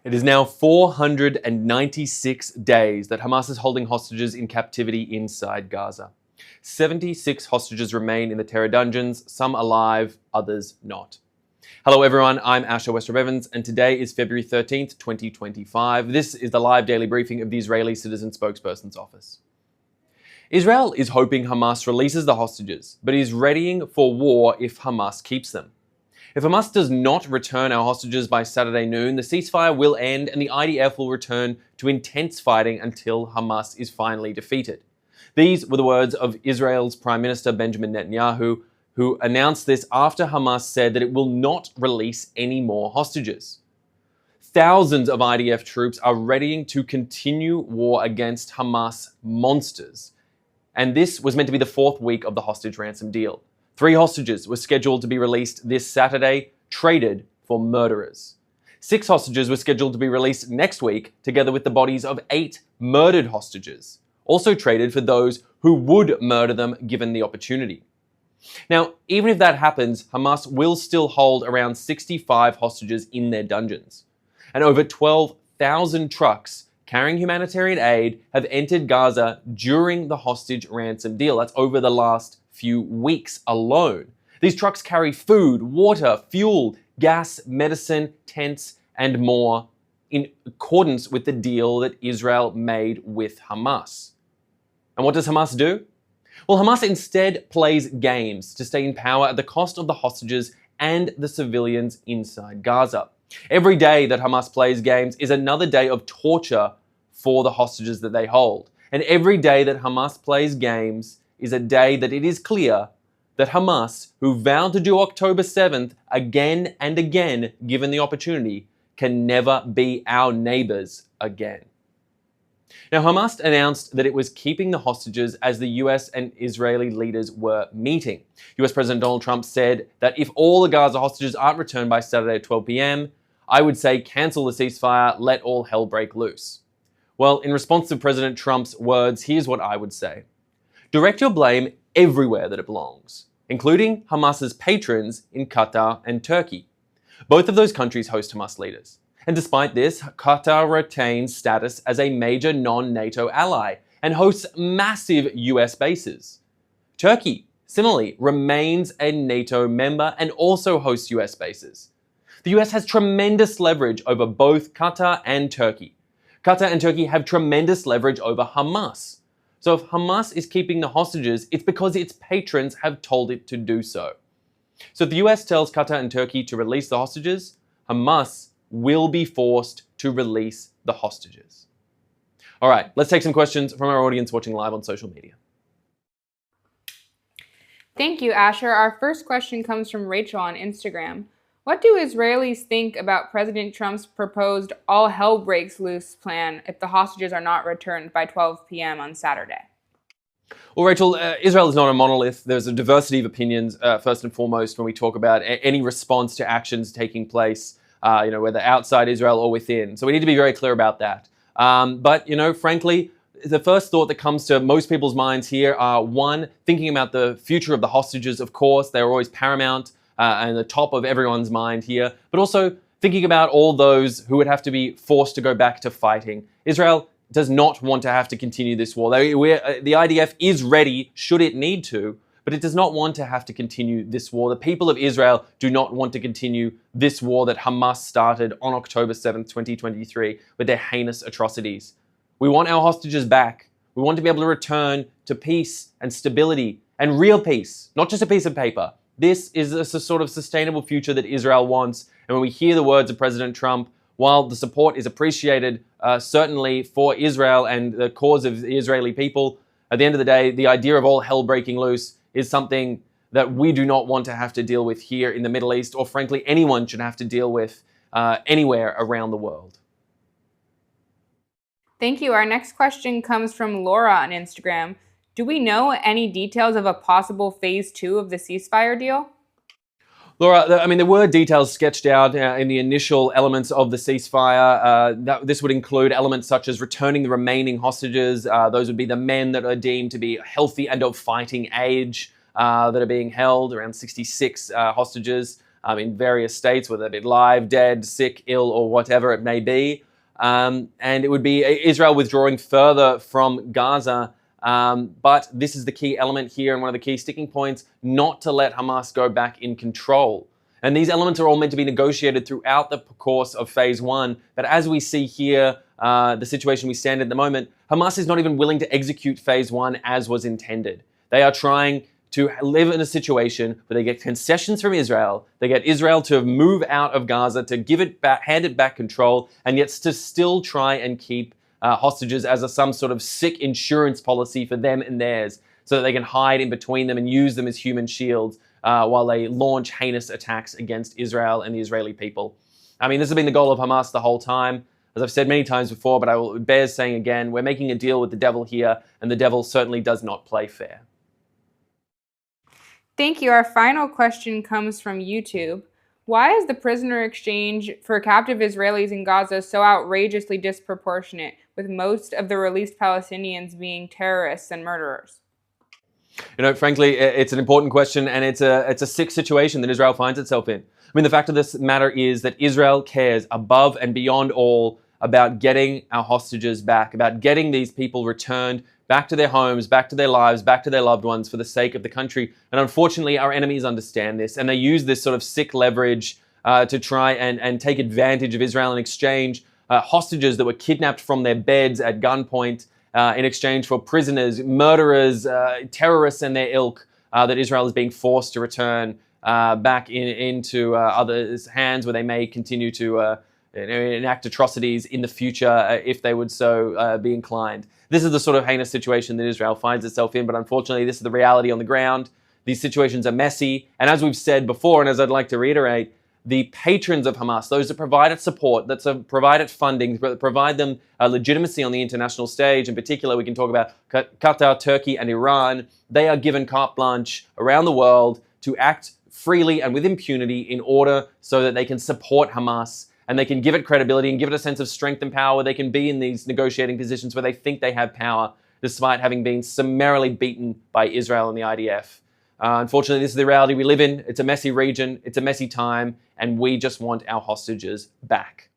It is now 496 days that Hamas is holding hostages in captivity inside Gaza. 76 hostages remain in the terror dungeons, some alive, others not. Hello everyone, I'm Westropp-Evans, and today is February 13th, 2025. This is the live daily briefing of the Israeli Citizen Spokesperson's Office. Israel is hoping Hamas releases the hostages, but is readying for war if Hamas keeps them. If Hamas does not return our hostages by Saturday noon, the ceasefire will end and the IDF will return to intense fighting until Hamas is finally defeated. These were the words of Israel's Prime Minister Benjamin Netanyahu, who announced this after Hamas said that it will not release any more hostages. Thousands of IDF troops are readying to continue war against Hamas monsters. And this was meant to be the fourth week of the hostage ransom deal. 3 hostages were scheduled to be released this Saturday, traded for murderers. 6 hostages were scheduled to be released next week, together with the bodies of 8 murdered hostages, also traded for those who would murder them given the opportunity. Now, even if that happens, Hamas will still hold around 65 hostages in their dungeons. And over 12,000 trucks carrying humanitarian aid have entered Gaza during the hostage ransom deal. That's over the last few weeks alone. These trucks carry food, water, fuel, gas, medicine, tents, and more in accordance with the deal that Israel made with Hamas. And what does Hamas do? Well, Hamas instead plays games to stay in power at the cost of the hostages and the civilians inside Gaza. Every day that Hamas plays games is another day of torture for the hostages that they hold. And every day that Hamas plays games is a day that it is clear that Hamas, who vowed to do October 7th again and again, given the opportunity, can never be our neighbors again. Now, Hamas announced that it was keeping the hostages as the US and Israeli leaders were meeting. US President Donald Trump said that if all the Gaza hostages aren't returned by Saturday at 12 p.m., I would say cancel the ceasefire, let all hell break loose. Well, in response to President Trump's words, here's what I would say. Direct your blame everywhere that it belongs, including Hamas's patrons in Qatar and Turkey. Both of those countries host Hamas leaders. And despite this, Qatar retains status as a major non-NATO ally and hosts massive US bases. Turkey, similarly, remains a NATO member and also hosts US bases. The US has tremendous leverage over both Qatar and Turkey. Qatar and Turkey have tremendous leverage over Hamas. So if Hamas is keeping the hostages, it's because its patrons have told it to do so. So if the US tells Qatar and Turkey to release the hostages, Hamas will be forced to release the hostages. All right, let's take some questions from our audience watching live on social media. Thank you, Asher. Our first question comes from Rachel on Instagram. What do Israelis think about President Trump's proposed all hell breaks loose plan if the hostages are not returned by 12 p.m. on Saturday? Well, Rachel, Israel is not a monolith. There's a diversity of opinions, first and foremost, when we talk about any response to actions taking place, whether outside Israel or within. So we need to be very clear about that. But frankly, the first thought that comes to most people's minds here are, one, thinking about the future of the hostages, of course. They're always paramount and the top of everyone's mind here, but also thinking about all those who would have to be forced to go back to fighting. Israel does not want to have to continue this war. The IDF is ready, should it need to, but it does not want to have to continue this war. The people of Israel do not want to continue this war that Hamas started on October 7th, 2023, with their heinous atrocities. We want our hostages back. We want to be able to return to peace and stability and real peace, not just a piece of paper. This is a sort of sustainable future that Israel wants. And when we hear the words of President Trump, while the support is appreciated, certainly for Israel and the cause of the Israeli people, at the end of the day, the idea of all hell breaking loose is something that we do not want to have to deal with here in the Middle East, or frankly, anyone should have to deal with anywhere around the world. Thank you. Our next question comes from Laura on Instagram. Do we know any details of a possible phase 2 of the ceasefire deal? Laura, there were details sketched out in the initial elements of the ceasefire. This would include elements such as returning the remaining hostages. Those would be the men that are deemed to be healthy and of fighting age that are being held, around 66 hostages. in various states, whether they be live, dead, sick, ill, or whatever it may be. And it would be Israel withdrawing further from Gaza. But this is the key element here and one of the key sticking points, not to let Hamas go back in control. And these elements are all meant to be negotiated throughout the course of phase one. But as we see here, the situation we stand in at the moment, Hamas is not even willing to execute phase one as was intended. They are trying to live in a situation where they get concessions from Israel, they get Israel to move out of Gaza, to give it back, hand it back control, and yet to still try and keep hostages as some sort of sick insurance policy for them and theirs, so that they can hide in between them and use them as human shields while they launch heinous attacks against Israel and the Israeli people. I mean, this has been the goal of Hamas the whole time. As I've said many times before, but it bears saying again, we're making a deal with the devil here, and the devil certainly does not play fair. Thank you. Our final question comes from YouTube. Why is the prisoner exchange for captive Israelis in Gaza so outrageously disproportionate, with most of the released Palestinians being terrorists and murderers? Frankly, it's an important question, and it's a sick situation that Israel finds itself in. I mean, the fact of this matter is that Israel cares above and beyond all about getting our hostages back, about getting these people returned back to their homes, back to their lives, back to their loved ones for the sake of the country. And unfortunately, our enemies understand this, and they use this sort of sick leverage to try and take advantage of Israel in exchange hostages that were kidnapped from their beds at gunpoint in exchange for prisoners, murderers, terrorists and their ilk that Israel is being forced to return back into others' hands, where they may continue to enact atrocities in the future if they would so be inclined. This is the sort of heinous situation that Israel finds itself in, but unfortunately this is the reality on the ground. These situations are messy, and as we've said before, and as I'd like to reiterate, the patrons of Hamas, those that provide it support, that provide it funding, that provide them legitimacy on the international stage, in particular we can talk about Qatar, Turkey and Iran, they are given carte blanche around the world to act freely and with impunity in order so that they can support Hamas, and they can give it credibility and give it a sense of strength and power. They can be in these negotiating positions where they think they have power, despite having been summarily beaten by Israel and the IDF. Unfortunately, this is the reality we live in. It's a messy region, it's a messy time, and we just want our hostages back.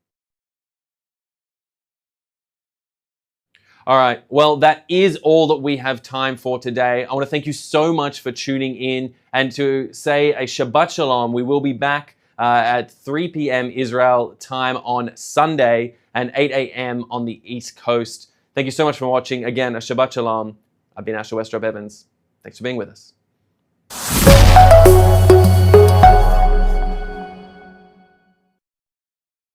All right, well, that is all that we have time for today. I want to thank you so much for tuning in, and to say a Shabbat Shalom. We will be back at 3 p.m. Israel time on Sunday and 8 a.m. on the East Coast. Thank you so much for watching. Again, a Shabbat Shalom. I've been Westropp-Evans. Thanks for being with us.